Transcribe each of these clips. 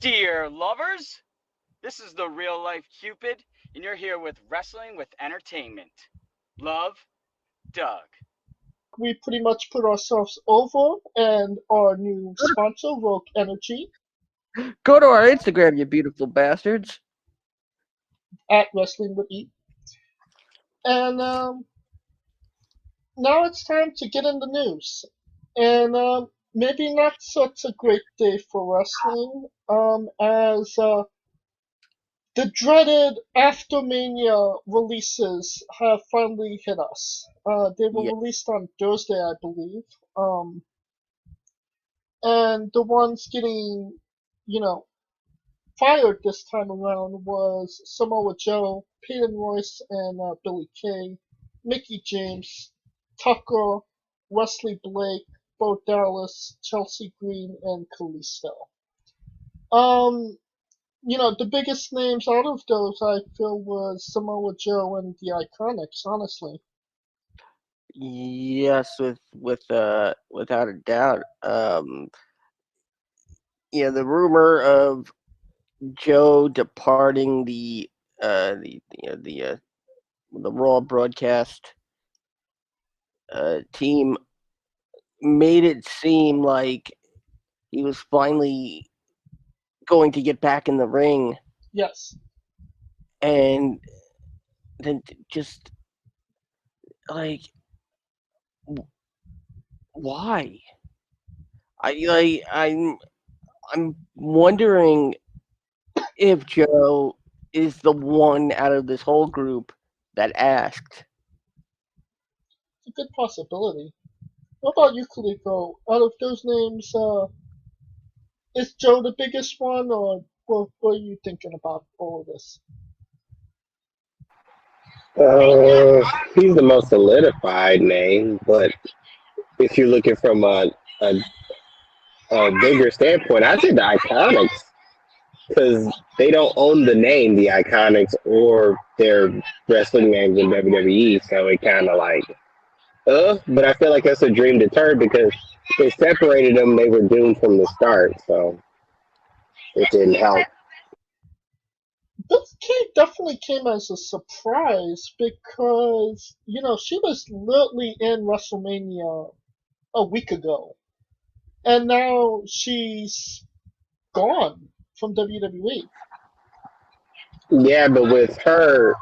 Dear lovers, this is the real life Cupid, and you're here with Wrestling with Entertainment. Love, Doug. We pretty much put ourselves over and our new sponsor, Rogue Energy, Go to our Instagram, you beautiful bastards. at Wrestling with E. And now it's time to get in the news. And maybe not such a great day for wrestling, as the dreaded After Mania releases have finally hit us. They were Yeah. released on Thursday, I believe. And the ones getting, you know, fired this time around was Samoa Joe, Peyton Royce, and Billy Kay, Mickie James, Tucker, Wesley Blake, Bo Dallas, Chelsea Green, and Kalisto. The biggest names out of those I feel was Samoa Joe and the Iconics, honestly. Yes, without a doubt. The rumor of Joe departing the Raw broadcast team made it seem like he was finally going to get back in the ring, Yes. and then just like why? I'm wondering if Joe is the one out of this whole group that asked. It's a good possibility. What about you, Kaliko? Out of those names, is Joe the biggest one, or what are you thinking about all of this? He's the most solidified name, but if you're looking from a bigger standpoint, I say the Iconics, because they don't own the name, the Iconics, or their wrestling names in WWE, so it kind of like, but I feel like that's a dream deterred because they separated them, they were doomed from the start, so it didn't help. This definitely came as a surprise because, she was literally in WrestleMania a week ago. And now she's gone from WWE. Yeah, but with her,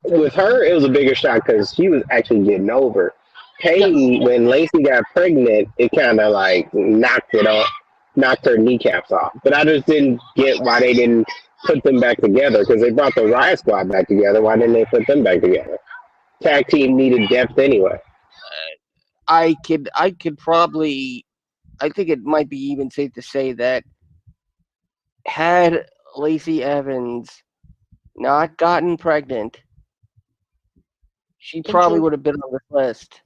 it was a bigger shock because she was actually getting over. Peyton, Yes. when Lacey got pregnant, it kind of like knocked her kneecaps off. But I just didn't get why they didn't put them back together because they brought the Riot Squad back together. Why didn't they put them back together? Tag team needed depth anyway. I could probably. I think it might be even safe to say that had Lacey Evans not gotten pregnant, she probably would have been on this list.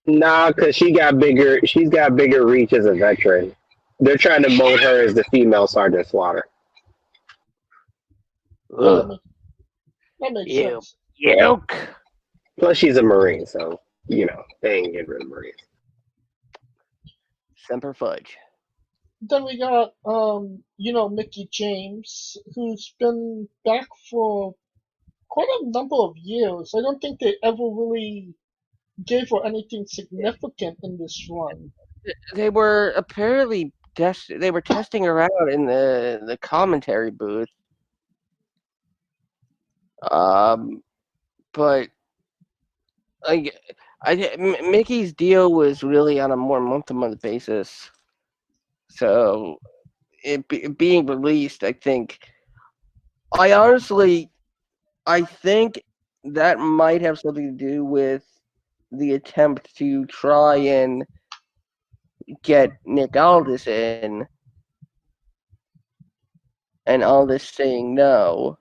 Nah, because she got bigger. She's got bigger reach as a veteran. They're trying to mold her as the female Sergeant Slaughter. That makes Ew. sense. Yuck. Plus, she's a Marine, so they ain't getting rid of Marines. Semper Fudge. Then we got, Mickie James, who's been back for quite a number of years. I don't think they ever really gave her anything significant in this run. They were apparently they were testing her out in the commentary booth. But Mickey's deal was really on a more month-to-month basis. So it being released, I think that might have something to do with the attempt to try and get Nick Aldis in, and Aldis saying no.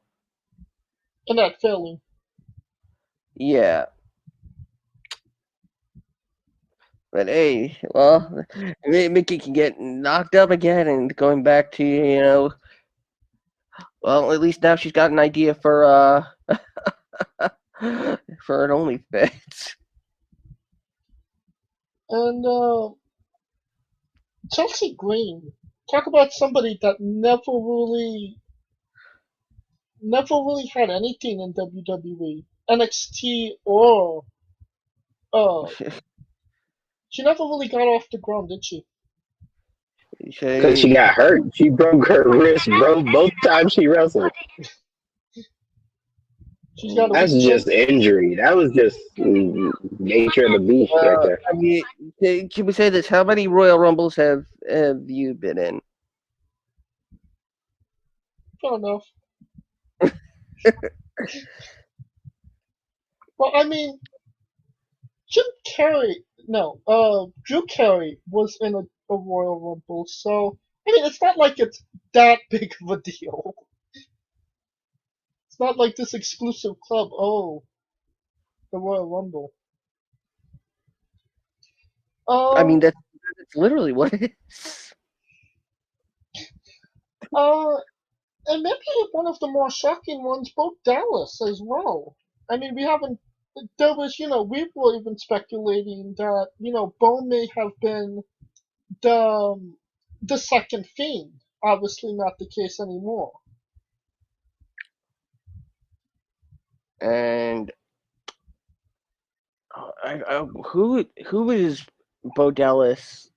And that failing. Yeah. But hey, well, Mickey can get knocked up again and going back to, well, at least now she's got an idea for for an OnlyFans. And Chelsea Green. Talk about somebody that never really had anything in WWE, NXT, or uh, she never really got off the ground, did she? Because she got hurt. She broke her wrist, broke both times she wrestled. She's got a That's weak just chin. injury. That was just nature of the beast right there. I mean, can we say this? How many Royal Rumbles have you been in? Fair enough. Well, I mean, Drew Carey was in a Royal Rumble, so I mean, it's not like it's that big of a deal. It's not like this exclusive club. Oh, the Royal Rumble. I mean, Um, that's literally what it is. and maybe one of the more shocking ones, Bo Dallas as well. I mean, we haven't. There was, we were even speculating that, Bo may have been the second Fiend. Obviously, not the case anymore. And who is Bo Dallas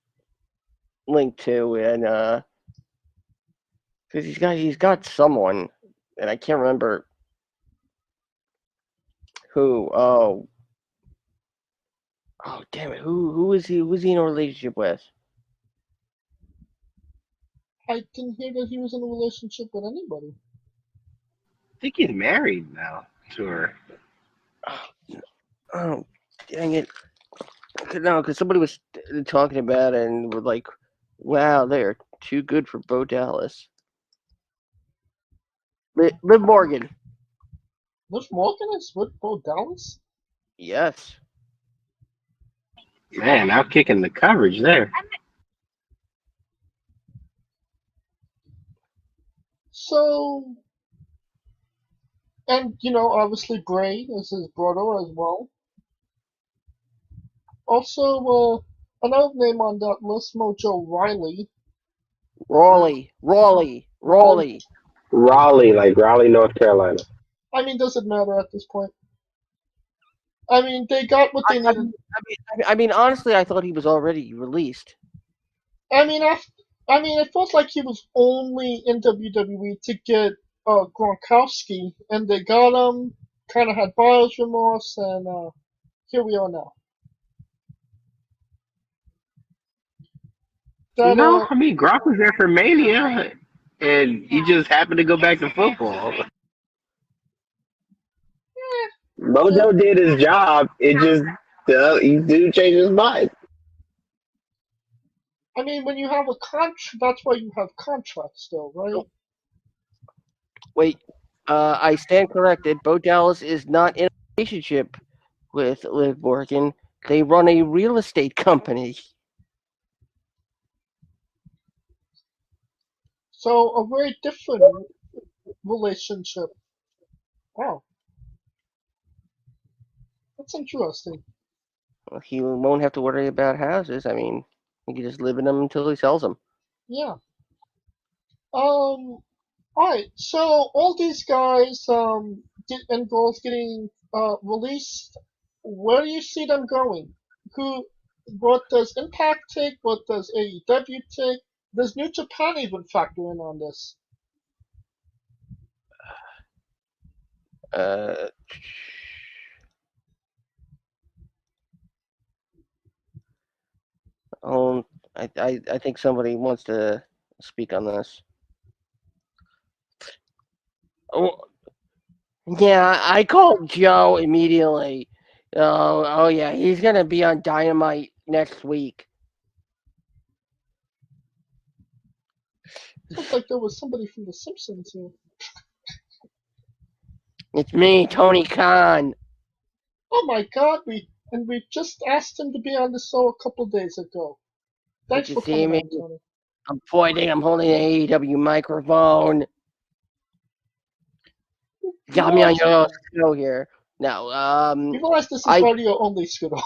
linked to? And because he's got someone, and I can't remember who. Oh damn it! Who is he? Who's he in a relationship with? I didn't hear that he was in a relationship with anybody. I think he's married now to her. Oh dang it! No, because somebody was talking about it and were like, "Wow, they're too good for Bo Dallas." Liv Morgan. Liv Morgan is with Bo Dallas? Yes. Man, out kicking the coverage there. So, and obviously Bray is his brother as well. Also, another name on that list, Mojo Riley. Raleigh. Raleigh, like Raleigh, North Carolina. I mean, does it matter at this point? I mean, they got what they needed. I mean, honestly, I thought he was already released. I mean, it felt like he was only in WWE to get Gronkowski, and they got him. Kind of had buyer's remorse, and here we are now. That No, I mean Gronk was there for Mania, and he just happened to go back to football. Mojo did his job. It just he did change his mind. I mean, when you have a contract, that's why you have contracts, still, right? Wait, I stand corrected. Bo Dallas is not in a relationship with Liv Morgan. They run a real estate company. So a very different relationship. Wow, that's interesting. He won't have to worry about houses. I mean, he can just live in them until he sells them. Yeah. All right. So all these guys and girls getting released. Where do you see them going? What does Impact take? What does AEW take? Does New Japan even factor in on this? Uh, I think somebody wants to speak on this. Oh, yeah, I called Joe immediately. Oh yeah, he's gonna be on Dynamite next week. Sounds like there was somebody from The Simpsons here. It's me, Tony Khan. Oh my God, we just asked him to be on the show a couple days ago. Thanks Did for you see coming me? on, Tony. I'm pointing. I'm holding an AEW microphone. Got me on your show here. Now, You realize this is audio only, Skidoo.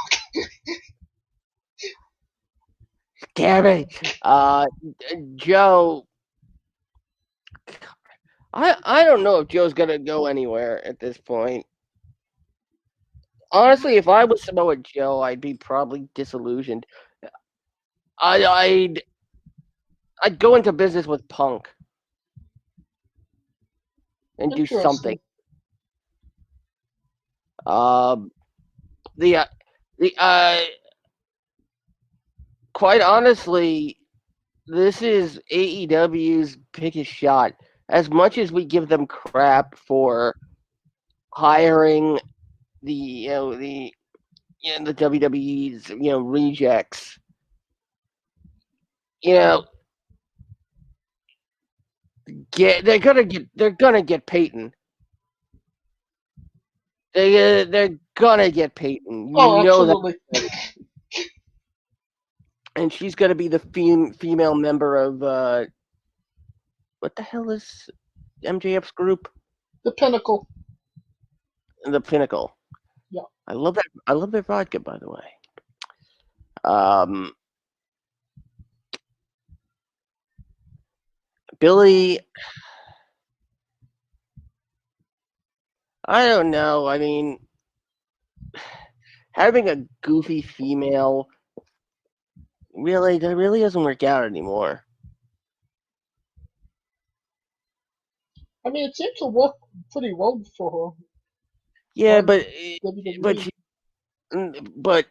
Damn it. Joe. I don't know if Joe's gonna go anywhere at this point. Honestly, if I was Samoa Joe, I'd be probably disillusioned. I'd go into business with Punk and do something. Interesting. The quite honestly, this is AEW's biggest shot. As much as we give them crap for hiring the WWE's rejects, they're gonna get Peyton. They're gonna get Peyton. You Oh, know that. absolutely. And she's gonna be the female member of what the hell is MJF's group? The Pinnacle. The Pinnacle. Yeah. I love that. I love their vodka, by the way. Billy. I don't know. I mean, having a goofy female really doesn't work out anymore. I mean, it seems to work pretty well for her. Yeah, on but WWE. but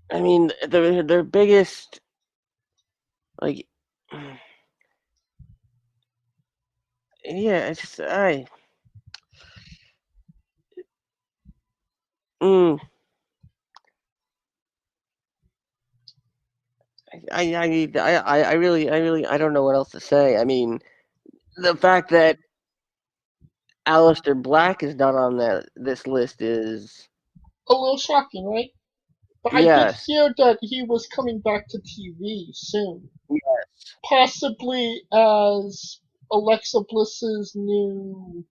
I mean, their biggest like. Yeah, it's just I don't know what else to say. I mean, the fact that Aleister Black is not on this list is A little shocking, right? But I did yes. hear that he was coming back to TV soon. Yes. Possibly as Alexa Bliss's new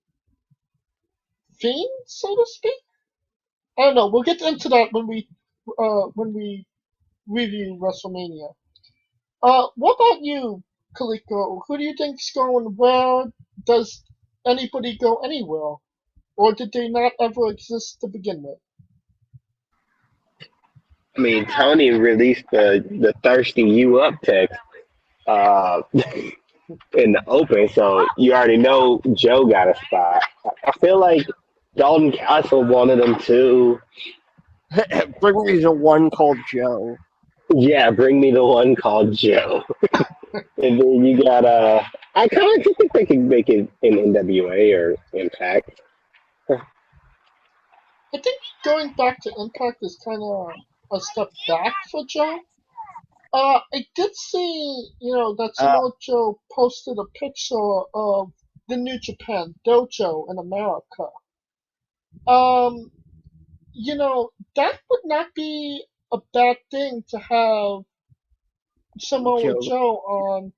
Fiend, so to speak. I don't know. We'll get into that when we review WrestleMania. What about you, Kaliko? Who do you think's going where? Does anybody go anywhere? Or did they not ever exist to begin with? I mean, Tony released the thirsty you up text uh, in the open, so you already know Joe got a spot. I feel like Dalton Castle wanted him too. Bring me the one called Joe. Yeah, bring me the one called Joe. And then you got I kind of think they can make it in NWA or Impact. I think going back to Impact is kind of a step back for Joe. I did see, that Samoa Joe posted a picture of the New Japan Dojo in America. That would not be a bad thing to have Samoa Joe on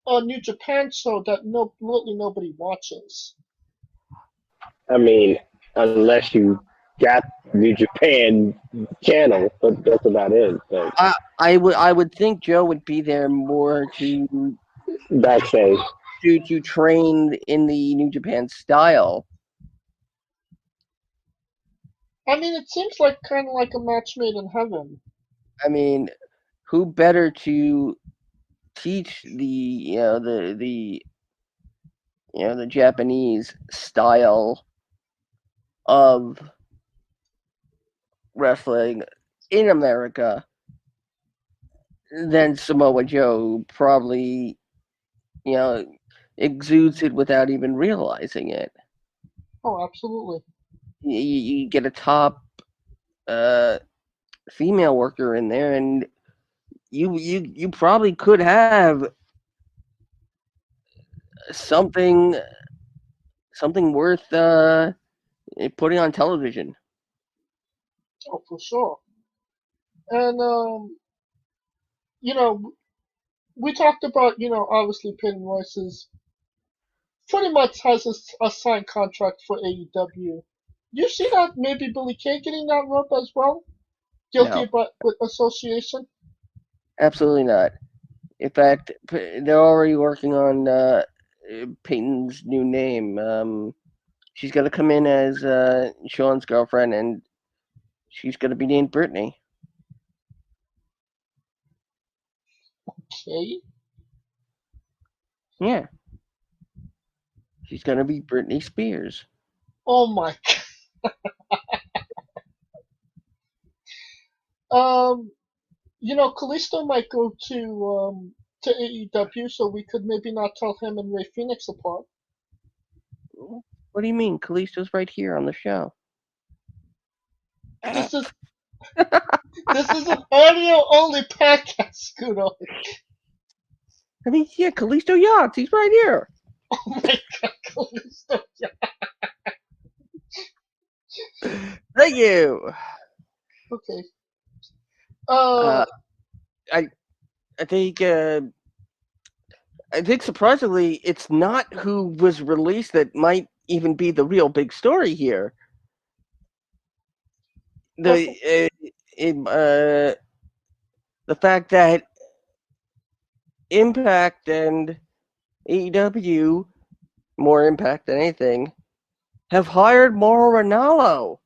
a New Japan show that really nobody watches. I mean, unless you got New Japan channel, but that's about it. But I would think Joe would be there more to backstage to train in the New Japan style. I mean, it seems like kind of like a match made in heaven. I mean, who better to teach the Japanese style of wrestling in America than Samoa Joe? Probably, exudes it without even realizing it. Oh, absolutely. You get a top female worker in there, and you probably could have something worth putting on television. Oh, for sure. And we talked about obviously Peyton Royce is pretty much has a signed contract for AEW. You see that maybe Billy Kay getting that rub as well? Guilty with association? Absolutely not. In fact, they're already working on Peyton's new name. She's going to come in as Sean's girlfriend, and she's going to be named Brittany. Okay. Yeah. She's going to be Britney Spears. Oh my god. Kalisto might go to AEW, so we could maybe not tell him and Ray Phoenix apart. What do you mean? Kalisto's right here on the show. This is an audio only podcast, Scooter. I mean, yeah, Kalisto Yachts. He's right here. Oh my god, Kalisto. Thank you. Okay. I think surprisingly, it's not who was released that might even be the real big story here. The fact that Impact and AEW, more Impact than anything, have hired Mauro Ranallo.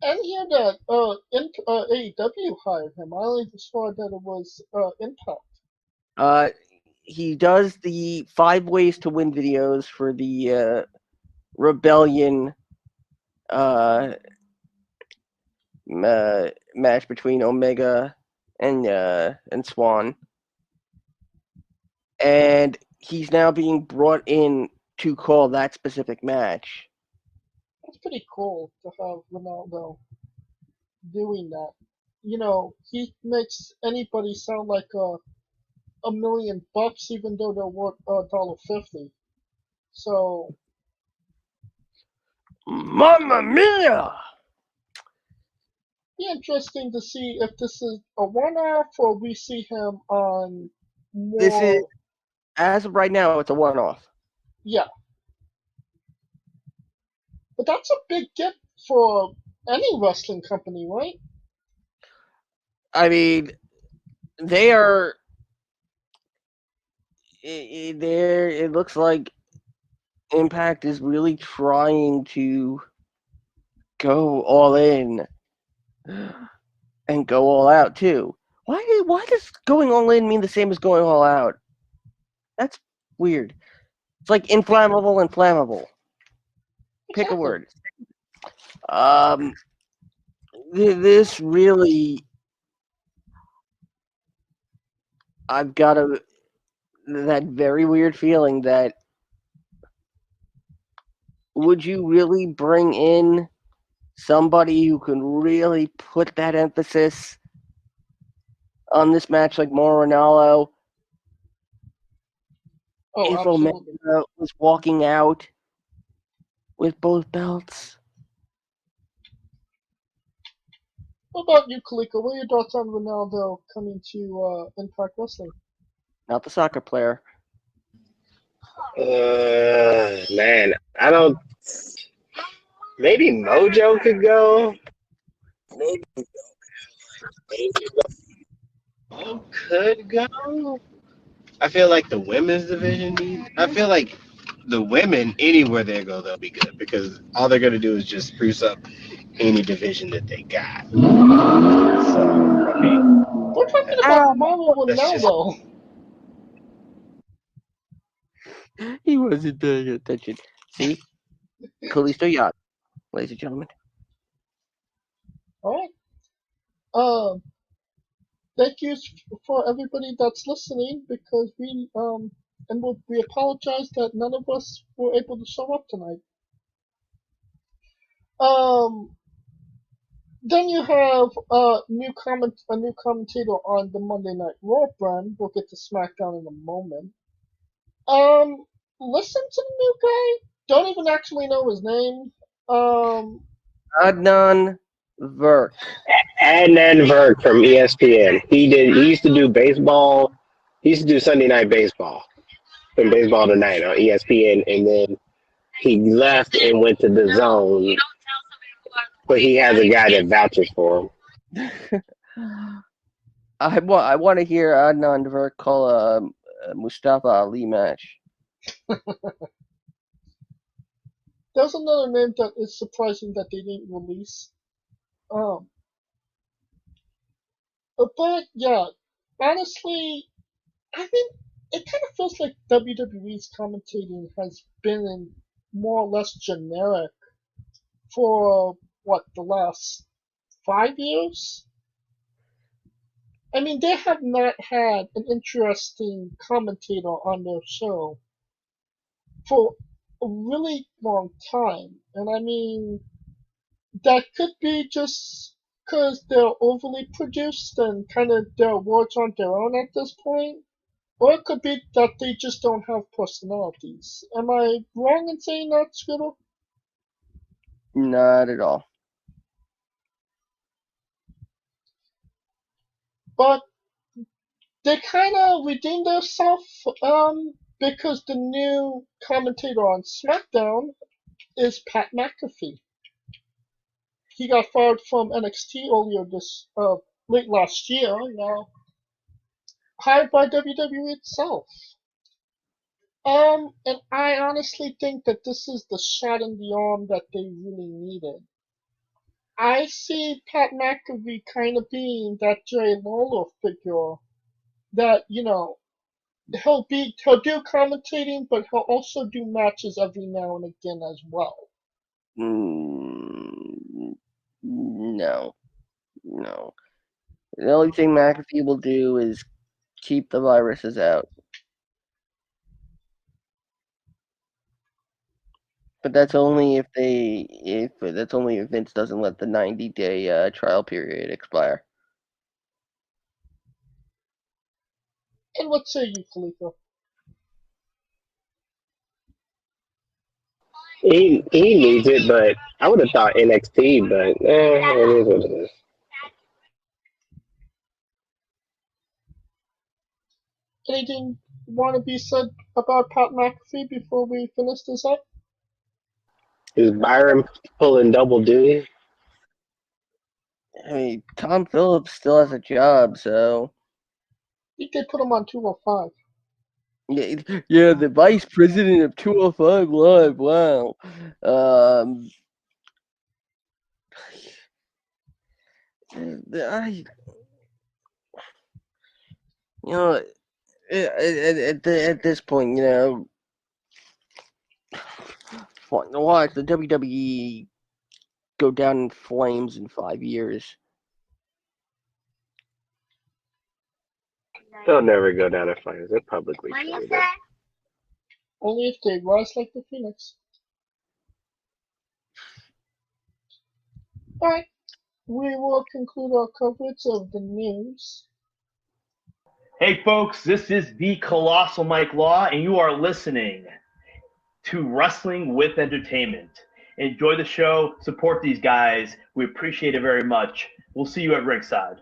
I didn't hear that AEW hired him. I only saw that it was Impact. He does the 5 ways to win videos for the Rebellion match between Omega and Swan, and he's now being brought in to call that specific match. That's pretty cool to have Ronaldo doing that. He makes anybody sound like $1 million, even though they're worth $1.50. So, Mamma mia! be interesting to see if this is a one-off or we see him on more. This is, as of right now, it's a one-off. Yeah. But that's a big get for any wrestling company, right? I mean, they are. It looks like Impact is really trying to go all in and go all out too. Why does going all in mean the same as going all out? That's weird. It's like inflammable and flammable. Pick a word. This really, I've got that very weird feeling that would you really bring in somebody who can really put that emphasis on this match like Mauro Ranallo? Oh, if Omega was walking out with both belts. What about you, Kaliko? What are your thoughts on Ronaldo coming to Impact Wrestling? Not the soccer player. Man, I don't. Maybe Mojo could go. Maybe Mojo could go. I feel like the women's division needs. I feel like the women anywhere they go, they'll be good because all they're gonna do is just spruce up any division that they got. So I mean, we're talking about Mauro Ranallo. He wasn't paying attention. See, Kalisto Yacht, ladies and gentlemen. All right. Thank you for everybody that's listening because we apologize that none of us were able to show up tonight. Then you have a new commentator on the Monday Night Raw brand. We'll get to SmackDown in a moment. Listen to the new guy. Don't even actually know his name. Adnan Virk. Adnan Virk from ESPN. He used to do baseball. He used to do Sunday Night Baseball from Baseball Tonight on ESPN, and then he left and went to the Zone. But he has a guy that vouches for him. I want to hear Adnan Vir call a Mustafa Ali match. There's another name that is surprising that they didn't release. But yeah, honestly, I think it kind of feels like WWE's commentating has been more or less generic for the last 5 years. I mean, they have not had an interesting commentator on their show for a really long time, and I mean that could be just because they're overly produced and kind of their words on their own at this point. Or it could be that they just don't have personalities. Am I wrong in saying that, Scooter? Not at all. But they kind of redeemed themselves because the new commentator on SmackDown is Pat McAfee. He got fired from NXT earlier late last year, now hired by WWE itself. And I honestly think that this is the shot in the arm that they really needed. I see Pat McAfee kind of being that Jerry Lawler figure that, he'll do commentating, but he'll also do matches every now and again as well. No. The only thing McAfee will do is keep the viruses out. But that's only if Vince doesn't let the 90-day trial period expire. And what say you, Khalifa? He needs it, but I would have thought NXT, but it is what it is. Anything want to be said about Pat McAfee before we finish this up? Is Byron pulling double duty? I mean, Tom Phillips still has a job, so I think they put him on 205. yeah, the vice president of 205 Live. Wow. At this point, watch the WWE go down in flames in 5 years. They'll never go down in flames. They're publicly traded. Only if they rise like the Phoenix. Alright, we will conclude our coverage of the news. Hey folks, this is the Colossal Mike Law, and you are listening to Wrestling with Entertainment. Enjoy the show, support these guys. We appreciate it very much. We'll see you at ringside.